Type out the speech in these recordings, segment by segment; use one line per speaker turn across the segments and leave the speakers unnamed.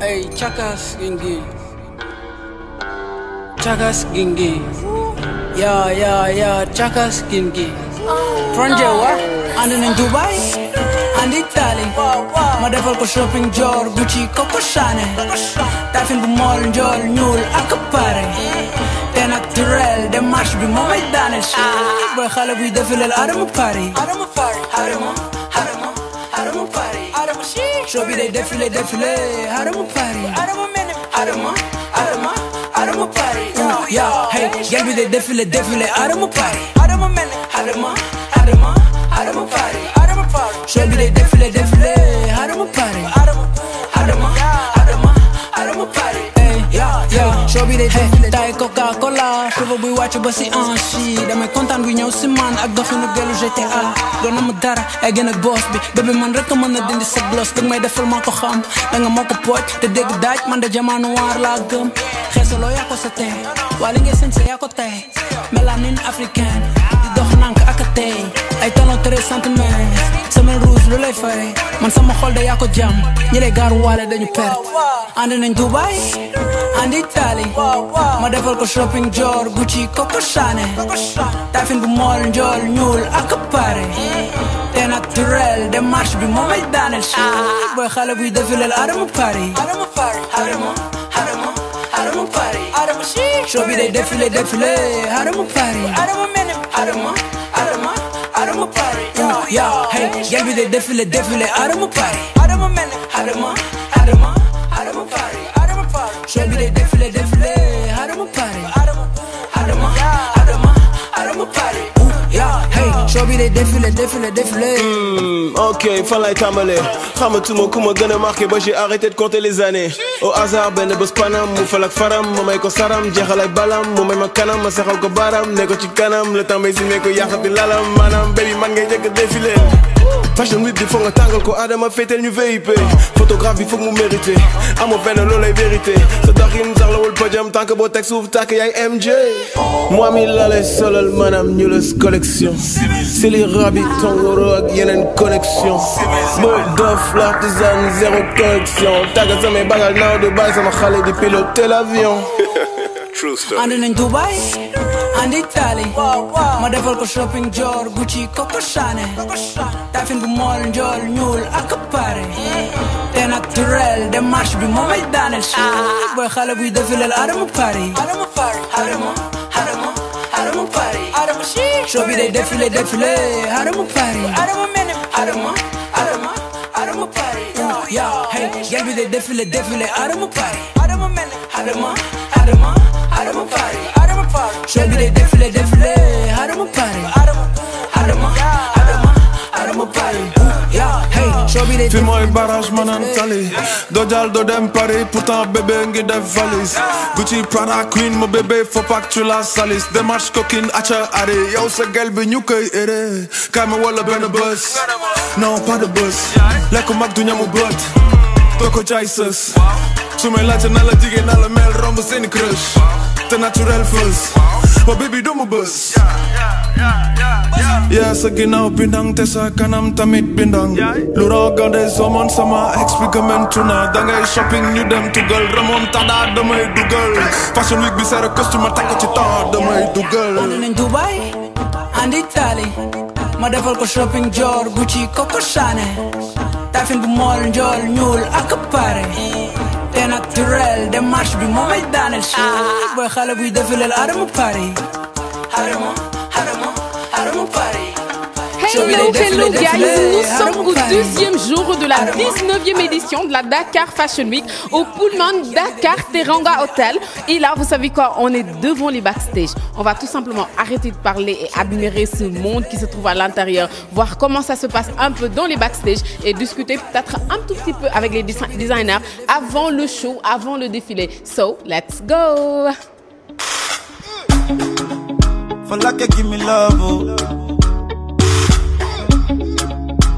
Hey, Chakas Gingi. Chakas Gingi. Yeah, Chakas Gingi. From Jawa, and in Dubai, and Italy. Ma defal ko shopping jor, Gucci, Coco Chanel. Tafin bu mall, njol, ñuul, akapare. Te naturel, de marche bi mo may daanel. Boy xale buy defilel Adama Paris. Adama Paris. Show bi day défilé. Adama Paris. Adama Paris. Yeah, hey, gel bi day défilé. Adama Paris. Adama Paris. Show bi day défilé. Adama Paris. Adama Paris. Hey, yeah, show bi day défilé. Tay Coca-Cola, cheveux buy wàcc ba si anchi. Damay kontaan bu ñëw si man ak doxinu gelu GTA. Doon na ma dara, ay gën ak boss bi. Bébé man rek a mën a dindi sa gloss. Dëgg may defal maa ko xam. Danga moo ko pooj te dégg daaj man de jamono waar laa gëm. Xeesaloo yaa ko sa tey. Waa li ngay sëñ yaa ko tey. Mélanine africaine. Di dox nank ak a tey. Ay talon 13 centimètres. Semelle rouge lu lay fay. Man sama xol de yaa ko jam. Ñi lay gaaru waale dañu perte. Andi nañ Dubai. Andi Italie. Ma defal ko shopping jor Gucci Coco Chanel. Tafin bu mall njol ñuul akapare. Te naturel de marche bi moo may daanel. Boy xale buy defilel Adama Paris. Adama Paris. Show bi day défilé. Adama Paris. Adama Paris. Yeah, hey, gel bi day défilé. Adama Paris. Adama Paris. Show bi day défilé. Adama Paris. Adama Paris. Yeah, hey, show bi day défilé.
Ok, fan lay tàmbalee xamatuma ku ma gën a marqué ba j'ai arrêté de compter les années. Au hasard benn bés panam mu fal ak faram ma may ko saram jeexal ay balam mu may ma kanam ma saxal ko baram ne ko ci kanam le temps may si ne ko yàqati lalam maanaam baby man ngay njëkk a défilé. Fashion week bi foog nga tàngal ko Adama féetel ñu VIP. Photographe bi foog mu mérité amoo benn loolay vérité sa doxin sax la wul podium tant que boo teg suuf tàkk yaay MJ. Moi mi la lay solal maanaam ñu les collection c'est les rabbits tongoro ak yeneen connexion. Mooy dof l'artisan zéro connexion tàggat samay bagal naaw di bàyyi sama xale di piloter l'avion. True story.
Andi nañ Dubai, andi Italie. Ma defal ko shopping jor Gucci Coco Chanel. Tafin bu mall njol ñuul akapare. Te naturel de marche bi moo may daanel. Boy xale buy defilel Adama Paris. Adama Paris. Show bi day défilé. Adama Paris. Adama Paris. Yeah, hey, gel bi day défilé. Adama Paris. Adama Paris. Show bi day défilé. Adama Paris. Adama Paris. Yeah, hey, show bi day
fi mooy barrage manan tali doo jàll doo dem Paris pourtant bébé ngi def valise. Gucci Prada Queen ma bébé faut pas que tu la salisses. Démarche coquine acca ari yow sa gel bi ñu koy ere kaay ma wala benn bës non pas de bës lekk mag du ñamu bët doo ko jaay sës su may laajte na la jigéen na la mel romb seeni crush te naturel fës ma bébé du mu bës. Yeah, sa ginnaaw bindang te sa kanam tamit bindang. Lu rogande somon sama expliquement na dangay shopping ñu dem tugal remontada damay dugal. Fashion week bi sere costume ma takk ci temps damay dugal.
Andi nañ Dubai, andi Italie. Ma defal ko shopping jor Gucci Coco Chanel. Tafin bu mall njol ñuul akapare. Te naturel de marche bi moo may daanel. Boy xale buy defilel Adama Paris. Adama Paris.
Hello guys, nous sommes au deuxième jour de la 19e édition de la Dakar Fashion Week au Pullman Dakar Teranga Hotel. Et là, vous savez quoi, on est devant les backstage. On va tout simplement arrêter de parler et admirer ce monde qui se trouve à l'intérieur, voir comment ça se passe un peu dans les backstage et discuter peut-être un tout petit peu avec les designers avant le show, avant le défilé. So, let's go!
Give me love, oh.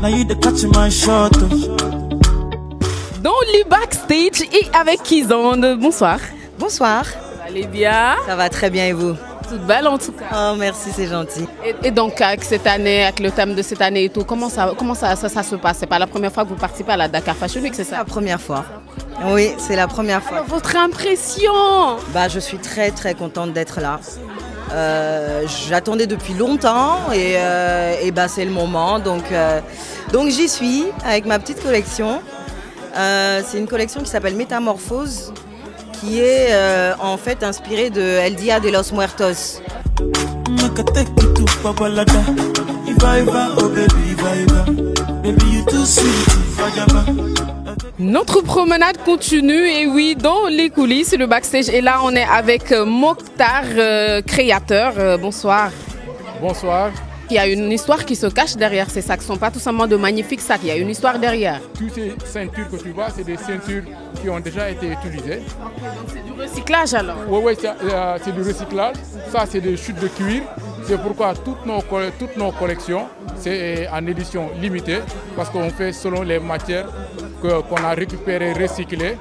Now you the catch my shot.
Dans les backstage et avec Kizonde. Bonsoir.
Bonsoir.
Vous allez bien?
Ça va très bien et vous?
Toute belle en tout cas.
Oh merci, c'est gentil.
Et donc avec cette année, avec le thème de cette année et tout, comment ça se passe? C'est pas la première fois que vous participez à la Dakar Fashion Week, c'est ça?
La première fois. Oui, c'est la première fois.
Alors, votre impression?
Bah, je suis très très contente d'être là. J'attendais depuis longtemps et bah, c'est le moment. Donc j'y suis avec ma petite collection. C'est une collection qui s'appelle Métamorphose, qui est en fait inspirée de El Dia de los Muertos.
Notre promenade continue et oui, dans les coulisses, le backstage. Et là, on est avec Mokhtar, créateur. Bonsoir.
Bonsoir.
Il y a une histoire qui se cache derrière ces sacs. Ce ne sont pas tout simplement de magnifiques sacs. Il y a une histoire derrière.
Toutes ces ceintures que tu vois, c'est des ceintures qui ont déjà été utilisées.
Ok, donc c'est du recyclage alors?
Oui, c'est du recyclage. Ça, c'est des chutes de cuir. C'est pourquoi toutes nos collections, c'est en édition limitée parce qu'on fait selon les matières qu'on a récupérées, recyclées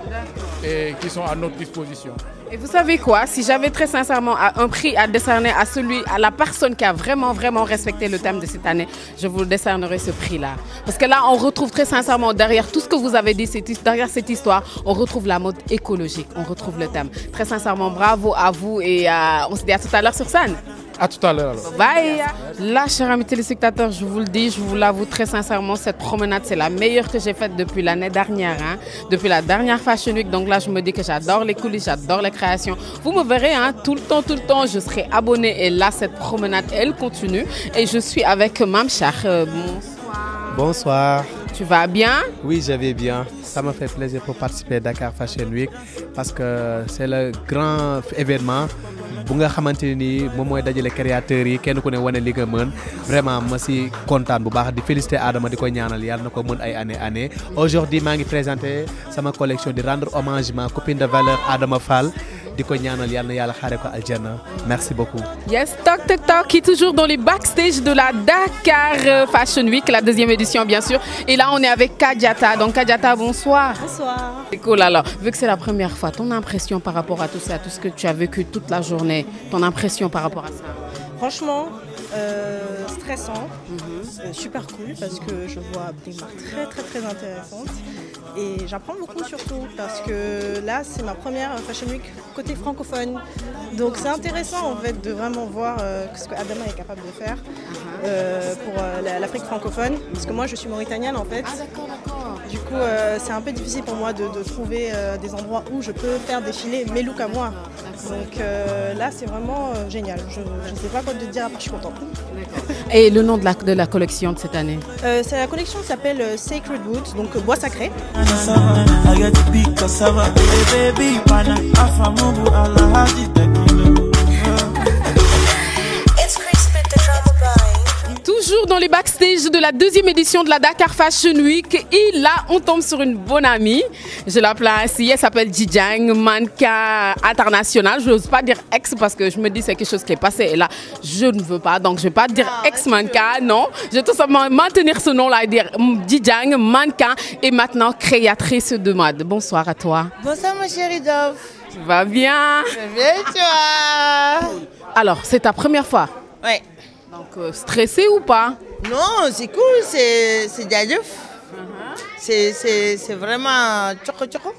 et qui sont à notre disposition.
Et vous savez quoi? Si j'avais très sincèrement un prix à décerner à la personne qui a vraiment respecté le thème de cette année, je vous décernerai ce prix-là. Parce que là, on retrouve très sincèrement derrière tout ce que vous avez dit, derrière cette histoire, on retrouve la mode écologique, on retrouve le thème. Très sincèrement, bravo à vous et on se dit à tout à l'heure sur scène.
À tout à l'heure alors.
Bye. Là, chers amis téléspectateurs, je vous le dis, je vous l'avoue très sincèrement, cette promenade, c'est la meilleure que j'ai faite depuis l'année dernière, depuis la dernière Fashion Week. Donc là, je me dis que j'adore les coulisses, j'adore les créations. Vous me verrez, tout le temps, je serai abonnée. Et là, cette promenade, elle continue. Et je suis avec Mamchar. Bonsoir.
Bonsoir.
Tu vas bien?
Oui, je vais bien. Ça me fait plaisir pour participer à Dakar Fashion Week parce que c'est le grand événement. Bu nga xamante ni moom mooy dajale créateurs yi kenn ku ne wane li nga mën vraiment ma si kontaan bu baax di féliciter Adama di ko ñaanal yàlla na ko mën ay année. Aujourd'hui maa ngi présenter sama collection di rendre hommage ma copine de valeur Adama Fall di ko ñaanal yàlla na yàlla xaare ko aljanna. Merci beaucoup.
Yes, Toc qui est toujours dans les backstage de la Dakar Fashion Week, la deuxième édition bien sûr. Et là on est avec Kadiata. Donc Kadiata, bonsoir.
Bonsoir.
C'est cool alors. Vu que c'est la première fois, ton impression par rapport à tout ça, tout ce que tu as vécu toute la journée, ton impression par rapport à ça?
Franchement, stressant, super cool parce que je vois des marques très intéressantes et j'apprends beaucoup surtout parce que là c'est ma première Fashion Week côté francophone, donc c'est intéressant en fait de vraiment voir ce que Adama est capable de faire pour l'Afrique francophone parce que moi je suis mauritanienne en fait.
Ah d'accord.
Du coup c'est un peu difficile pour moi de trouver des endroits où je peux faire défiler mes looks à moi. Donc là c'est vraiment génial. Je ne sais pas quoi te dire, après je suis contente.
Et le nom de la collection de cette année?
C'est la collection qui s'appelle Sacred Wood, donc bois sacré.
Toujours dans les backstage de la deuxième édition de la Dakar Fashion Week. Et là, on tombe sur une bonne amie. Je l'appelle ainsi. Elle s'appelle Djidjang, mannequin international. Je n'ose pas dire ex parce que je me dis c'est quelque chose qui est passé. Et là, je ne veux pas. Donc, je ne vais pas dire ex-mannequin. Non. Je vais tout simplement maintenir ce nom-là et dire Djidjang, mannequin et maintenant créatrice de mode. Bonsoir à toi.
Bonsoir, mon chéri Dove.
Tu vas bien?
Je vais bien, tu vois.
Alors, c'est ta première fois?
Oui.
Donc, stressé ou pas?
Non, c'est cool, c'est Djadjouf. C'est vraiment tchoko.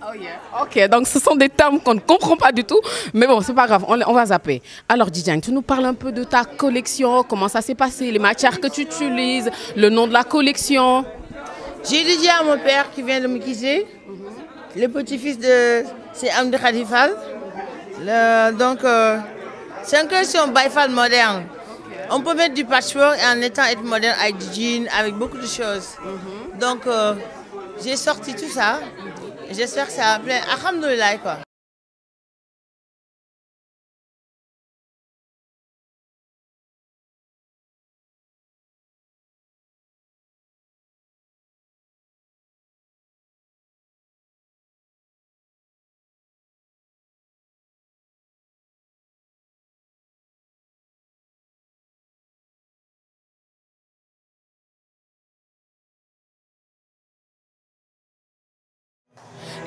Oh yeah. Ok, donc ce sont des termes qu'on ne comprend pas du tout, mais bon, c'est pas grave, on va zapper. Alors Djidjang, tu nous parles un peu de ta collection, comment ça s'est passé, les matières que tu utilises, le nom de la collection.
J'ai dit à mon père qui vient de me quitter, le petit-fils de... c'est Amdi Khadifal. Donc, c'est une collection Baïfal moderne. On peut mettre du patchwork et en étant être moderne avec du jean, avec beaucoup de choses. Donc, j'ai sorti tout ça. J'espère que ça va plaire. Alhamdoulilah, quoi.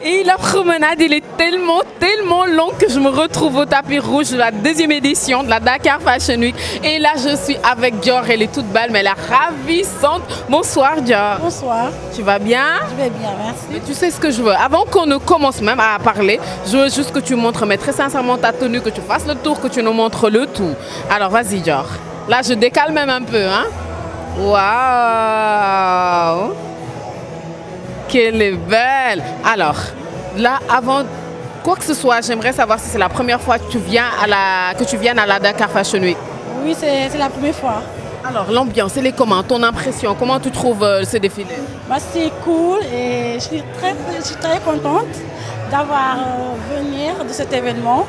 Et la promenade, il est tellement long que je me retrouve au tapis rouge de la deuxième édition de la Dakar Fashion Week. Et là, je suis avec Dior. Elle est toute belle, mais elle est ravissante. Bonsoir, Dior.
Bonsoir.
Tu vas bien?
Je vais bien, merci.
Mais tu sais ce que je veux. Avant qu'on ne commence même à parler, je veux juste que tu montres, mais très sincèrement, ta tenue, que tu fasses le tour, que tu nous montres le tout. Alors, vas-y, Dior. Là, je décale même un peu, hein? Waouh! Qu'elle est belle! Alors, là, avant quoi que ce soit, j'aimerais savoir si c'est la première fois que tu viennes à la Dakar Fashion Week.
Oui, c'est la première fois.
Alors, l'ambiance, elle est comment? Ton impression? Comment tu trouves ce défilé?
Bah, c'est cool et je suis très contente d'avoir venir de cet événement.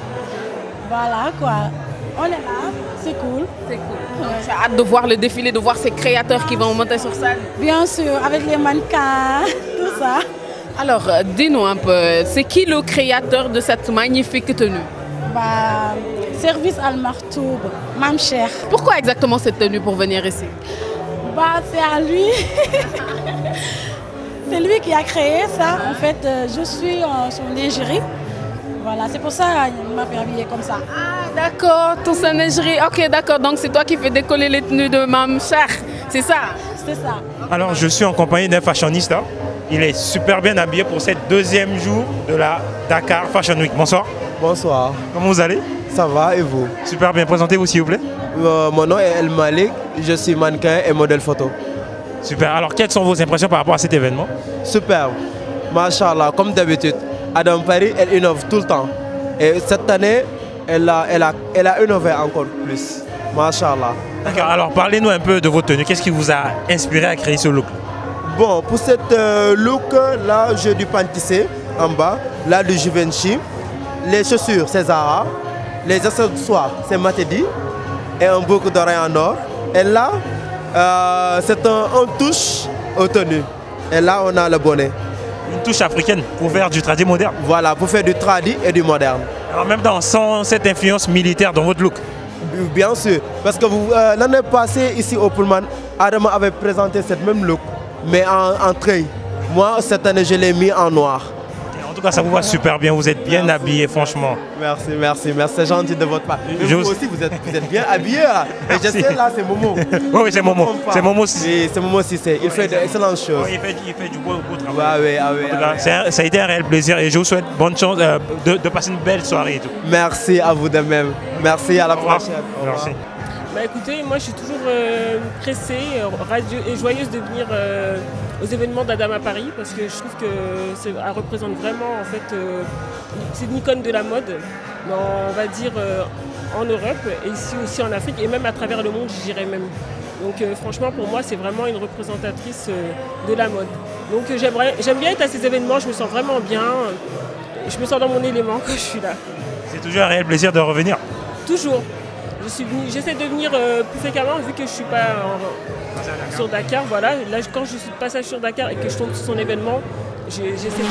Voilà, quoi. On est là, c'est cool.
C'est cool. Tu as hâte de voir le défilé, de voir ces créateurs qui vont monter sur scène?
Bien sûr, avec les mannequins, tout ça.
Alors, dis-nous un peu, c'est qui le créateur de cette magnifique tenue?
Bah, Service Al Martoub, Mam Cher.
Pourquoi exactement cette tenue pour venir ici?
Bah, c'est à lui. C'est lui qui a créé ça. En fait, je suis son égérie. Voilà, c'est pour ça qu'il m'a fait habiller comme ça.
Ah, d'accord, ton singerie. Ok, d'accord, donc c'est toi qui fais décoller les tenues de Mam Cher, c'est ça?
C'est ça.
Alors, je suis en compagnie d'un fashionista. Il est super bien habillé pour cette deuxième jour de la Dakar Fashion Week. Bonsoir.
Bonsoir.
Comment vous allez?
Ça va et vous?
Super bien. Présentez-vous s'il vous plaît.
Mon nom est El Malik, je suis mannequin et modèle photo.
Super. Alors, quelles sont vos impressions par rapport à cet événement?
Super. Machallah, comme d'habitude. Adam Paris, elle innove tout le temps. Et cette année, elle a innové encore plus. Machallah.
D'accord. Alors, parlez-nous un peu de votre tenue. Qu'est-ce qui vous a inspiré à créer ce look?
Bon, pour cette look, là, j'ai du pantissé en bas. Là, du Givenchy. Les chaussures, c'est Zara. Les accessoires, c'est Matedi. Et un boucle d'oreille en or. Et là, c'est un touche aux tenues. Et là, on a le bonnet.
Une touche africaine pour faire du tradi moderne.
Voilà, pour faire du tradi et du moderne.
En même temps, sans cette influence militaire dans votre look.
Bien sûr, parce que l'année passée, ici au Pullman, Adam avait présenté cette même look, mais en treille. Moi, cette année, je l'ai mis en noir.
En tout cas, ça vous va super bien, vous êtes bien habillé, franchement.
Merci, c'est gentil de votre part. Mais vous aussi, vous êtes bien habillé là. Et je sais, là, c'est Momo.
Oui, c'est Momo. C'est Momo Cissé.
Oui, c'est Momo Cissé. Il fait d'excellentes choses.
Il fait du beau travail.
Oui.
Ça a été un réel plaisir et je vous souhaite bonne chance de passer une belle soirée et tout.
Merci à vous de même. Merci, à la prochaine.
Merci.
Bah écoutez, moi je suis toujours pressée et joyeuse de venir aux événements d'Adam à Paris parce que je trouve que elle représente vraiment en fait, c'est une icône de la mode, on va dire en Europe et ici aussi en Afrique et même à travers le monde, je dirais même. Donc franchement pour moi c'est vraiment une représentatrice de la mode. Donc j'aime bien être à ces événements, je me sens vraiment bien, je me sens dans mon élément quand je suis là.
C'est toujours un réel plaisir de revenir.
Toujours. J'essaie de venir plus fréquemment vu que je ne suis pas sur Dakar. Voilà. Là, quand je suis de passage sur Dakar et que je tombe sur son événement, j'essaie de...